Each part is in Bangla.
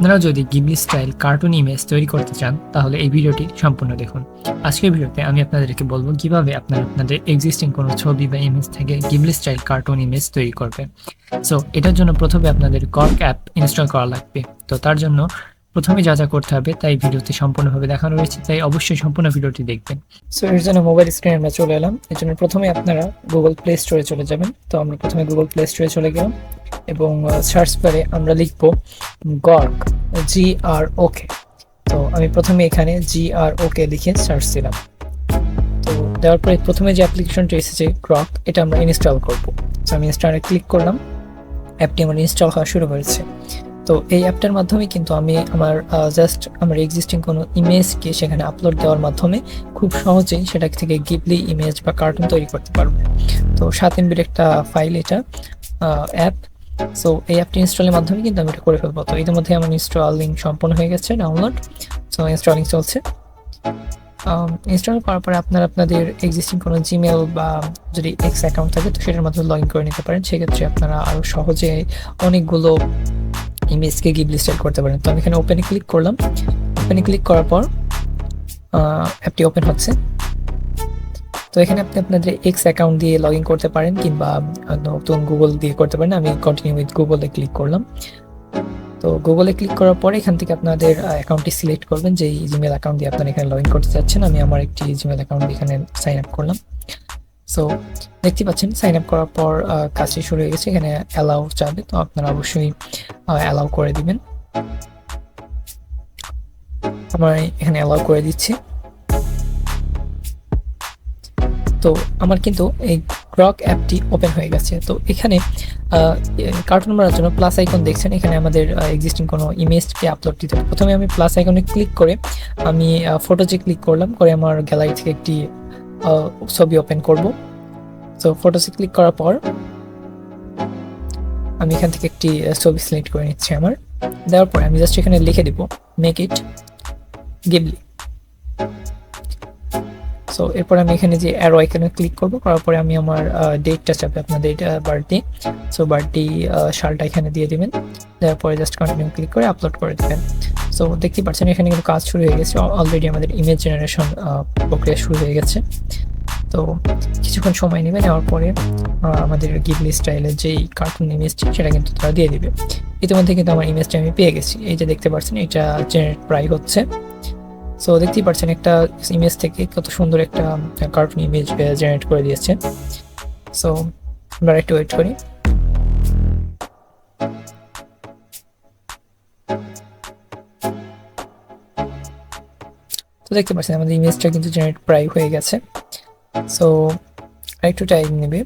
আপনারা যদি গিবলি স্টাইল কার্টুন ইমেজ তৈরি করতে চান তাহলে এই ভিডিওটি সম্পূর্ণ দেখুন। আজকের ভিডিওতে আমি আপনাদেরকে বলবো কিভাবে আপনারা আপনাদের এক্সিস্টিং কোনো ছবি বা ইমেজ থেকে গিবলি স্টাইল কার্টুন ইমেজ তৈরি করবেন। সো এটার জন্য প্রথমে আপনাদের গর্ক অ্যাপ ইনস্টল করা লাগবে। তো তার জন্য প্রথমে যা যা করতে হবে তাই ভিডিওতে সম্পূর্ণভাবে দেখানো রয়েছে, তাই অবশ্যই সম্পূর্ণ ভিডিওটি দেখবেন। সো এর জন্য মোবাইল স্ক্রিনে আমরা চলে এলাম। এর জন্য প্রথমে আপনারা গুগল প্লে স্টোরে চলে যাবেন। তো আমরা প্রথমে গুগল প্লে স্টোরে চলে গেলাম এবং সার্চ বারে আমরা লিখব গর্ক, GROK। তো আমি প্রথমে এখানে GROK লিখে সার্চ দিলাম। তো দেওয়ার পরে প্রথমে যে অ্যাপ্লিকেশনটি এসেছে গ্রক, এটা আমরা ইনস্টল করব। তো আমি ইনস্টলে ক্লিক করলাম, অ্যাপটি আমার ইনস্টল হওয়া শুরু হয়েছে। তো এই অ্যাপটার মাধ্যমে কিন্তু আমি আমার এক্সিস্টিং কোনো ইমেজকে সেখানে আপলোড দেওয়ার মাধ্যমে খুব সহজেই সেটা থেকে গিবলি ইমেজ বা কার্টুন তৈরি করতে পারবো। তো 7 MB একটা ফাইল এটা অ্যাপ। সো এই অ্যাপটি ইনস্টলের মাধ্যমে কিন্তু আমি এটা করে ফেলবো। তো ইতিমধ্যে আমার ইনস্টলিং সম্পন্ন হয়ে গেছে, ডাউনলোড। সো ইনস্টলিং চলছে। ইনস্টল করার পরে আপনারা আপনাদের এক্সিস্টিং কোনো জিমেল বা যদি এক্স অ্যাকাউন্ট থাকে তো সেটার মাধ্যমে লগ ইন করে নিতে পারেন। সেক্ষেত্রে আপনারা আরও সহজে অনেকগুলো ইমেজকে গিবলি স্টাইল করতে পারেন। তো আমি এখানে ওপেনে ক্লিক করলাম। ওপেনে ক্লিক করার পর অ্যাপটি ওপেন হচ্ছে। তো এখানে আপনি আপনাদের এক্স অ্যাকাউন্ট দিয়ে লগ ইন করতে পারেন কিংবা নতুন গুগল দিয়ে করতে পারেন। আমি কন্টিনিউ উইথ গুগলে ক্লিক করলাম। তো গুগলে ক্লিক করার পরে এখান থেকে আপনাদের অ্যাকাউন্টটি সিলেক্ট করবেন যে জিমেল অ্যাকাউন্ট দিয়ে আপনারা এখানে লগ ইন করতে চাচ্ছেন। আমি আমার একটি জিমেল অ্যাকাউন্ট এখানে সাইন আপ করলাম। সো দেখতে পাচ্ছেন সাইন আপ করার পর কাজটি শুরু হয়ে গেছে। এখানে অ্যালাউ চাবে, তো আপনারা অবশ্যই অ্যালাউ করে দিবেন। আমার এখানে অ্যালাউ করে দিচ্ছি। তো আমার কিন্তু এই গ্রক অ্যাপটি ওপেন হয়ে গেছে। তো এখানে কার্টুন বানানোর জন্য প্লাস আইকন দেখছেন, এখানে আমাদের এক্সিস্টিং কোনো ইমেজকে আপলোড দিতে হবে। প্রথমে আমি প্লাস আইকনে ক্লিক করে আমি ফটোজে ক্লিক করলাম, করে আমার গ্যালারি থেকে একটি ছবি ওপেন করব। তো ফটোজে ক্লিক করার পর আমি এখান থেকে একটি ছবি সিলেক্ট করে নিচ্ছি আমার। দেওয়ার পরে আমি জাস্ট এখানে লিখে দিব মেক ইট গিবলি। সো এরপর আমি এখানে যে অ্যারো আইকনে ক্লিক করব, করার পরে আমি আমার ডেটটা চাপে আপনাদের বার্থডে। সো বার্থডে সালটা এখানে দিয়ে দিবেন। দেওয়ার পরে জাস্ট কন্টিনিউ ক্লিক করে আপলোড করে দেবেন। সো দেখতে পাচ্ছেন এখানে কিন্তু কাজ শুরু হয়ে গেছে। অলরেডি আমাদের ইমেজ জেনারেশন প্রক্রিয়া শুরু হয়ে গেছে। তো কিছুক্ষণ সময় নেবে, নেওয়ার পরে আমাদের গিবলি স্টাইলের যেই কার্টুন ইমেজটি সেটা কিন্তু তারা দিয়ে দিবে। ইতিমধ্যে কিন্তু আমার ইমেজটা আমি পেয়ে গেছি। এই যে দেখতে পাচ্ছেন এটা জেনারেট প্রায় হচ্ছে। সো দেখতেই পাচ্ছেন একটা ইমেজ থেকে কত সুন্দর একটা কার্টুন ইমেজ জেনারেট করে দিয়েছে। সো আমরা একটু ওয়েট করি। তো দেখতে পাচ্ছেন আমাদের ইমেজটা কিন্তু জেনারেট প্রায় হয়ে গেছে। সো আরেকটু টাইম নেবে।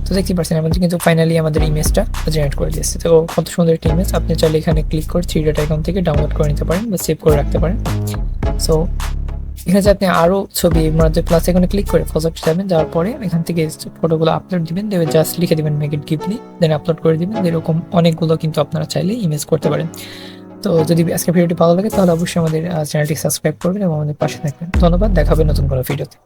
তো দেখতে পাচ্ছেন আমাদের কিন্তু ফাইনালি আমাদের ইমেজটা জেনারেট করে দিয়েছে। তো কত সুন্দর একটা ইমেজ। আপনি চাইলে এখানে ক্লিক করে 3 ডট আইকন থেকে ডাউনলোড করে নিতে পারেন বা সেভ করে রাখতে পারেন। সো এখানে আপনি আরও ছবি মধ্যে প্লাস আইকনে ক্লিক করে প্রজেক্ট যাবেন, যাওয়ার পরে এখান থেকে ফটোগুলো আপলোড দিবেন, দেবে জাস্ট লিখে দিবেন make it Ghibli, then upload করে দিবেন। এরকম অনেকগুলো কিন্তু আপনারা চাইলে ইমেজ করতে পারেন। তো যদি আজকে ভিডিওটি ভালো লাগে তাহলে অবশ্যই আমাদের চ্যানেলটি সাবস্ক্রাইব করবেন এবং আমাদের পাশে থাকবেন। ধন্যবাদ, দেখা হবে নতুন কোনো ভিডিওতে।